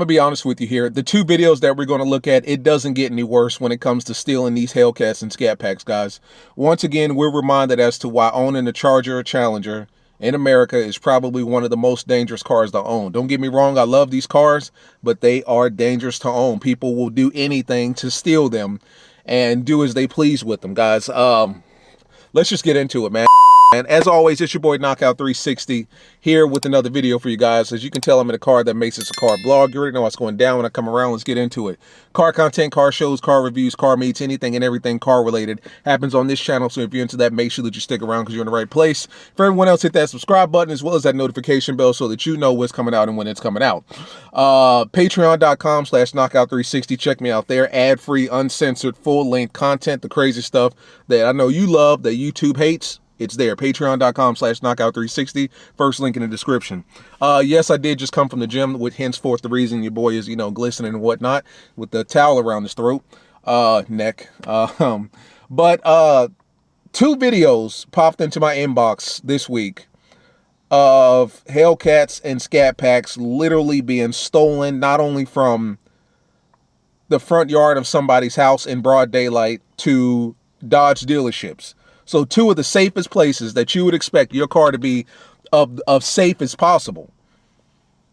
I'm gonna be honest with you here. The two videos that we're going to look at, it doesn't get any worse when it comes to stealing these Hellcats and ScatPacks, guys. Once again, we're reminded as to why owning a Charger or Challenger in America is probably one of the most dangerous cars to own. Don't get me wrong, I love these cars, but they are dangerous to own. People will do anything to steal them and do as they please with them, guys. Let's just get into it, man. And as always, it's your boy Knockout 360 here with another video for you guys. As you can tell, I'm in a car that makes this a car blog. You already know what's going down when I come around. Let's get into it. Car content, car shows, car reviews, car meets, anything and everything car related happens on this channel. So if you're into that, make sure that you stick around because you're in the right place. For everyone else, hit that subscribe button as well as that notification bell so that you know what's coming out and when it's coming out. Patreon.com/knockout360. Check me out there. Ad-free, uncensored, full-length content, the crazy stuff that I know you love, that YouTube hates. It's there. Patreon.com/knockout360. First link in the description. Yes, I did just come from the gym, with henceforth the reason your boy is, glistening and whatnot with the towel around his throat, neck. But two videos popped into my inbox this week of Hellcats and ScatPacks literally being stolen, not only from the front yard of somebody's house in broad daylight to Dodge dealerships. So two of the safest places that you would expect your car to be of safe as possible.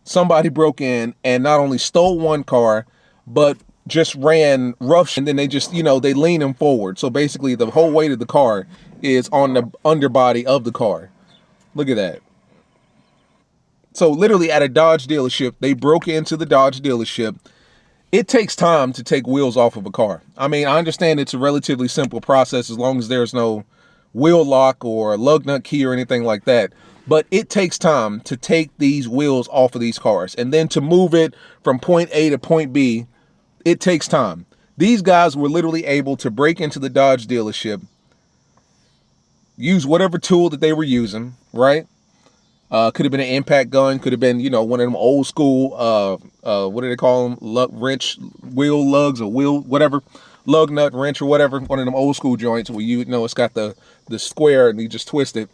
Somebody broke in and not only stole one car, but just ran rough, and then they just, they lean them forward. So basically the whole weight of the car is on the underbody of the car. Look at that. So literally at a Dodge dealership, they broke into the Dodge dealership. It takes time to take wheels off of a car. I mean, I understand it's a relatively simple process as long as there's no wheel lock or lug nut key or anything like that. But it takes time to take these wheels off of these cars. And then to move it from point A to point B, it takes time. These guys were literally able to break into the Dodge dealership, use whatever tool that they were using, right? Could have been an impact gun, could have been, one of them old school, what do they call them? Wrench, wheel lugs or wheel, whatever. Lug nut wrench or whatever, one of them old school joints where it's got the square and you just twist it.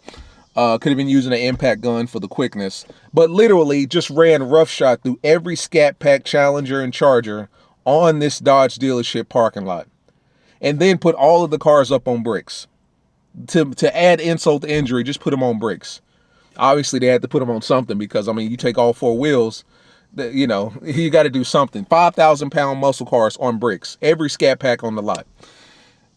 Could have been using an impact gun for the quickness, but literally just ran roughshod through every ScatPack, Challenger, and Charger on this Dodge dealership parking lot, and then put all of the cars up on bricks. To add insult to injury, just put them on bricks. Obviously, they had to put them on something because, I mean, you take all four wheels, you got to do something. 5,000-pound muscle cars on bricks. Every ScatPack on the lot.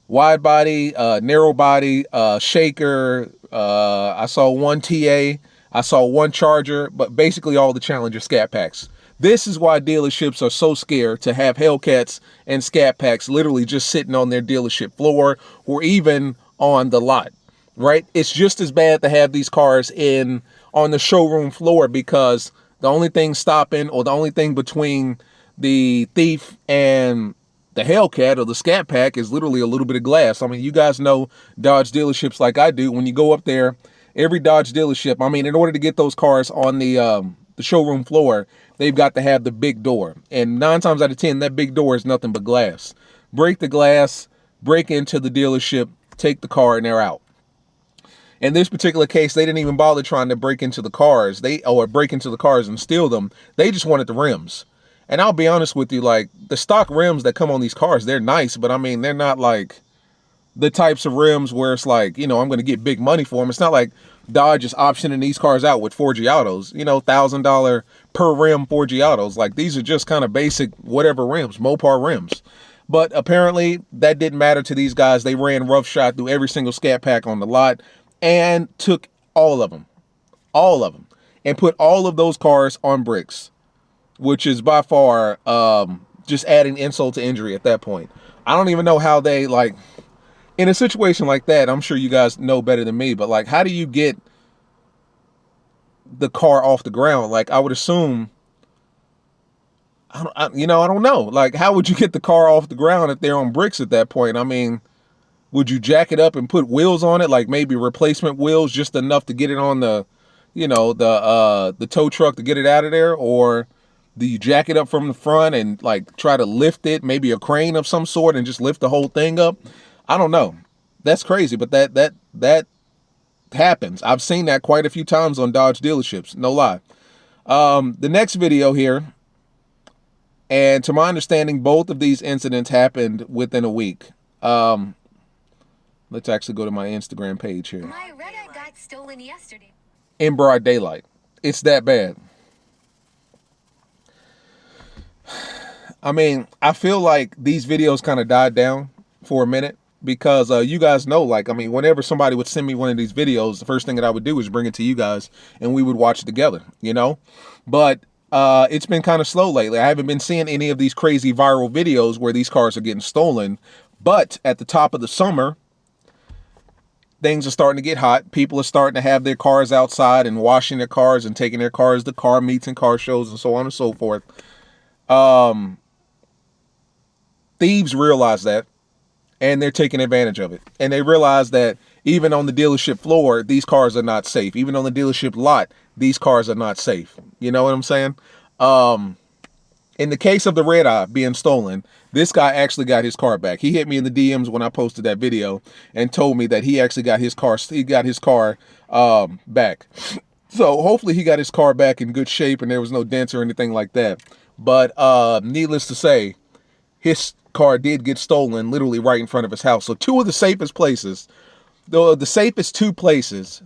Wide body, narrow body, shaker. I saw one TA. I saw one Charger, but basically all the Challenger ScatPacks. This is why dealerships are so scared to have Hellcats and ScatPacks literally just sitting on their dealership floor or even on the lot, right? It's just as bad to have these cars on the showroom floor because the only thing stopping or the only thing between the thief and the Hellcat or the ScatPack is literally a little bit of glass. I mean, you guys know Dodge dealerships like I do. When you go up there, every Dodge dealership, I mean, in order to get those cars on the showroom floor, they've got to have the big door. And 9 times out of 10, that big door is nothing but glass. Break the glass, break into the dealership, take the car, and they're out. In this particular case, they didn't even bother trying to break into the cars. Break into the cars and steal them. They just wanted the rims. And I'll be honest with you, like, the stock rims that come on these cars, they're nice, but I mean, they're not like the types of rims where it's like, I'm going to get big money for them. It's not like Dodge is optioning these cars out with 4G autos, $1,000 per rim 4G autos. Like, these are just kind of basic whatever rims, Mopar rims. But apparently that didn't matter to these guys. They ran roughshod through every single ScatPack on the lot and took all of them, and put all of those cars on bricks, which is by far just adding insult to injury at that point. I don't even know how they, like, in a situation like that, I'm sure you guys know better than me, but like, how do you get the car off the ground? Like, I would assume, I don't know. Like, how would you get the car off the ground if they're on bricks at that point? I mean, would you jack it up and put wheels on it, like maybe replacement wheels, just enough to get it on the, the tow truck to get it out of there? Or do you jack it up from the front and like try to lift it, maybe a crane of some sort, and just lift the whole thing up? I don't know. That's crazy, but that happens. I've seen that quite a few times on Dodge dealerships, no lie. The next video here, And to my understanding, both of these incidents happened within a week. Let's actually go to my Instagram page here. My REDEYE got stolen yesterday. In broad daylight. It's that bad. I mean, I feel like these videos kind of died down for a minute because you guys know, like, I mean, whenever somebody would send me one of these videos, the first thing that I would do is bring it to you guys and we would watch it together, you know? But it's been kind of slow lately. I haven't been seeing any of these crazy viral videos where these cars are getting stolen. But at the top of the summer, things are starting to get hot. People are starting to have their cars outside and washing their cars and taking their cars to car meets and car shows and so on and so forth. Thieves realize that, and they're taking advantage of it. And they realize that even on the dealership floor, these cars are not safe. Even on the dealership lot, these cars are not safe. You know what I'm saying? In the case of the REDEYE being stolen, this guy actually got his car back. He hit me in the DMs when I posted that video and told me that he actually got his car. He got his car back. So hopefully he got his car back in good shape and there was no dents or anything like that. But needless to say, his car did get stolen literally right in front of his house. So two of the safest places, the safest two places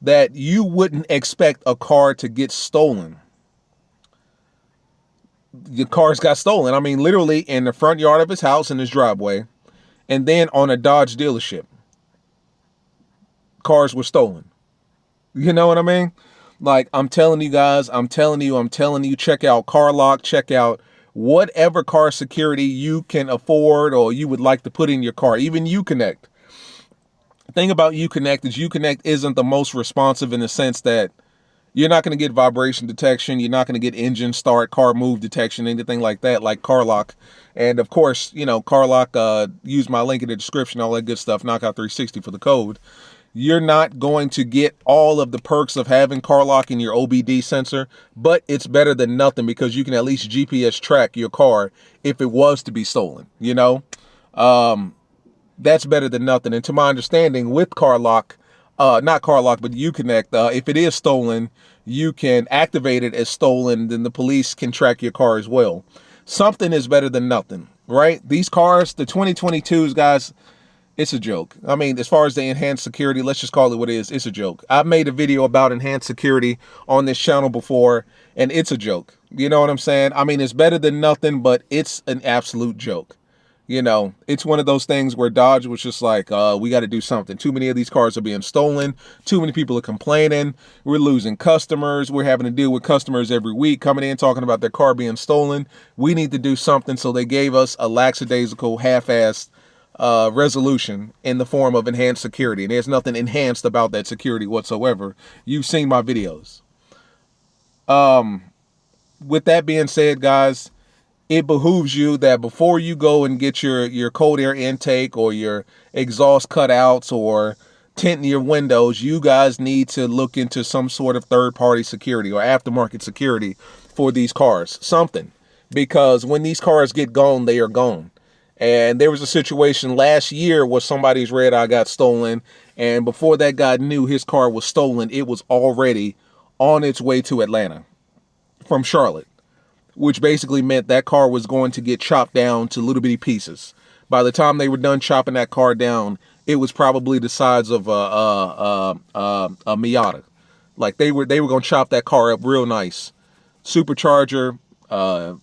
that you wouldn't expect a car to get stolen, the cars got stolen. I mean, literally in the front yard of his house, in his driveway, and then on a Dodge dealership, cars were stolen. You know what I mean? Like, I'm telling you guys, I'm telling you, check out CarLock, check out whatever car security you can afford or you would like to put in your car, even Uconnect. The thing about Uconnect is Uconnect isn't the most responsive in the sense that you're not going to get vibration detection. You're not going to get engine start, car move detection, anything like that, like CarLock. And of course, you know, CarLock, use my link in the description, all that good stuff, Knockout 360 for the code. You're not going to get all of the perks of having CarLock in your OBD sensor, but it's better than nothing because you can at least GPS track your car if it was to be stolen, you know? That's better than nothing. And to my understanding, with CarLock, not CarLock, but Uconnect, if it is stolen, you can activate it as stolen, then the police can track your car as well. Something is better than nothing, right? These cars, the 2022's, guys, it's a joke. I mean, as far as the enhanced security, let's just call it what it is. It's a joke. I've made a video about enhanced security on this channel before, and it's a joke. You know what I'm saying? I mean, it's better than nothing, but it's an absolute joke. You know, it's one of those things where Dodge was just like, we got to do something. Too many of these cars are being stolen. Too many people are complaining. We're losing customers. We're having to deal with customers every week coming in talking about their car being stolen. We need to do something. So they gave us a lackadaisical, half-assed resolution in the form of enhanced security. And there's nothing enhanced about that security whatsoever. You've seen my videos. With that being said, guys, it behooves you that before you go and get your cold air intake or your exhaust cutouts or tinting your windows, you guys need to look into some sort of third-party security or aftermarket security for these cars. Something. Because when these cars get gone, they are gone. And there was a situation last year where somebody's REDEYE got stolen. And before that guy knew his car was stolen, it was already on its way to Atlanta from Charlotte, which basically meant that car was going to get chopped down to little bitty pieces. By the time they were done chopping that car down, it was probably the size of a Miata. Like they were going to chop that car up real nice. Supercharger,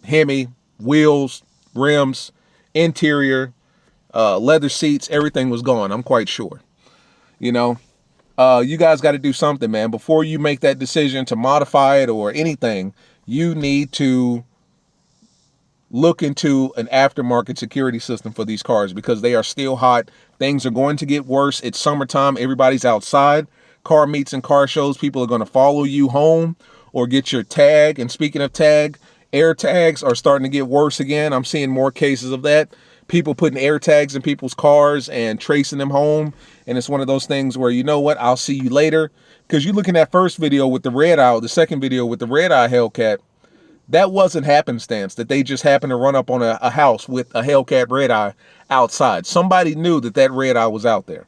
Hemi, wheels, rims, interior, leather seats, everything was gone. I'm quite sure. You know, you guys got to do something, man. Before you make that decision to modify it or anything, you need to look into an aftermarket security system for these cars because they are still hot. Things are going to get worse. It's summertime. Everybody's outside. Car meets and car shows. People are going to follow you home or get your tag. And speaking of tag, air tags are starting to get worse again. I'm seeing more cases of that. People putting air tags in people's cars and tracing them home. And it's one of those things where, you know what, I'll see you later. Because you look in that first video with the REDEYE, the second video with the REDEYE Hellcat, that wasn't happenstance, that they just happened to run up on a house with a Hellcat REDEYE outside. Somebody knew that that REDEYE was out there.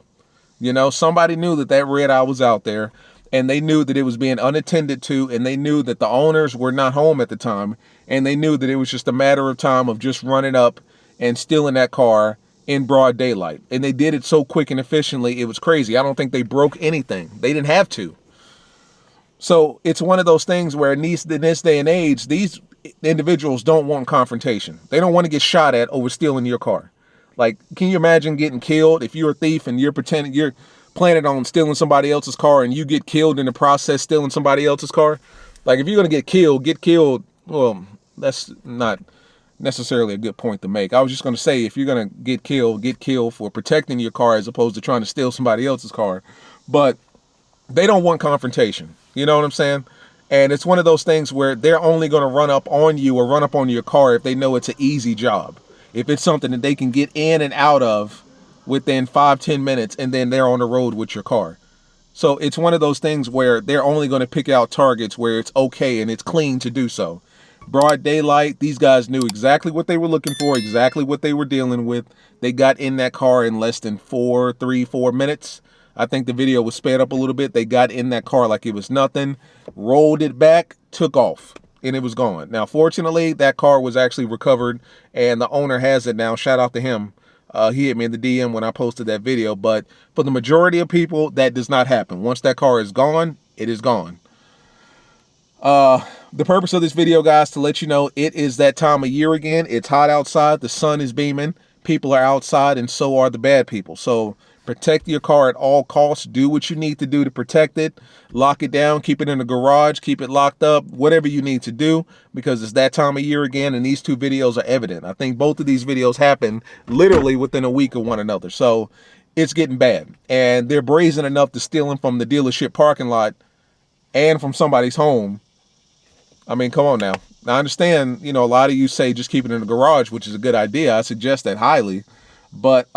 You know, somebody knew that that REDEYE was out there, and they knew that it was being unattended to, and they knew that the owners were not home at the time, and they knew that it was just a matter of time of just running up and stealing that car in broad daylight. And they did it so quick and efficiently, it was crazy. I don't think they broke anything. They didn't have to. So it's one of those things where in this day and age, these individuals don't want confrontation. They don't want to get shot at over stealing your car. Like, can you imagine getting killed if you're a thief and you're planning on stealing somebody else's car and you get killed in the process stealing somebody else's car? Like, if you're going to get killed, well, that's not necessarily a good point to make. I was just going to say, if you're going to get killed for protecting your car as opposed to trying to steal somebody else's car. But they don't want confrontation. You know what I'm saying? And it's one of those things where they're only going to run up on you or run up on your car if they know it's an easy job. If it's something that they can get in and out of within 5-10 minutes, and then they're on the road with your car. So it's one of those things where they're only going to pick out targets where it's okay and it's clean to do so. Broad daylight, these guys knew exactly what they were looking for, exactly what they were dealing with. They got in that car in less than 4 minutes. I think the video was sped up a little bit. They got in that car like it was nothing, rolled it back, took off, and it was gone. Now, fortunately, that car was actually recovered, and the owner has it now. Shout out to him. He hit me in the DM when I posted that video. But for the majority of people, that does not happen. Once that car is gone, it is gone. The purpose of this video, guys, to let you know it is that time of year again. It's hot outside. The sun is beaming. People are outside, and so are the bad people. So protect your car at all costs. Do what you need to do to protect it. Lock it down. Keep it in the garage. Keep it locked up. Whatever you need to do, because it's that time of year again, and these two videos are evident. I think both of these videos happened literally within a week of one another. So it's getting bad. And they're brazen enough to steal them from the dealership parking lot and from somebody's home. I mean, come on now. I understand, you know, a lot of you say just keep it in the garage, which is a good idea. I suggest that highly. But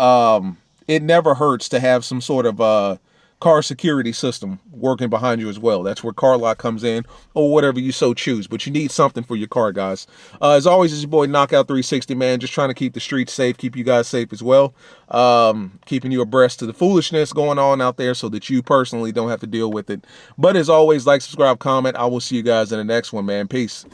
it never hurts to have some sort of car security system working behind you as well. That's where CarLock comes in, or whatever you so choose. But you need something for your car, guys. As always, it's your boy Knockout 360, man. Just trying to keep the streets safe, keep you guys safe as well. Keeping you abreast to the foolishness going on out there so that you personally don't have to deal with it. But as always, like, subscribe, comment. I will see you guys in the next one, man. Peace.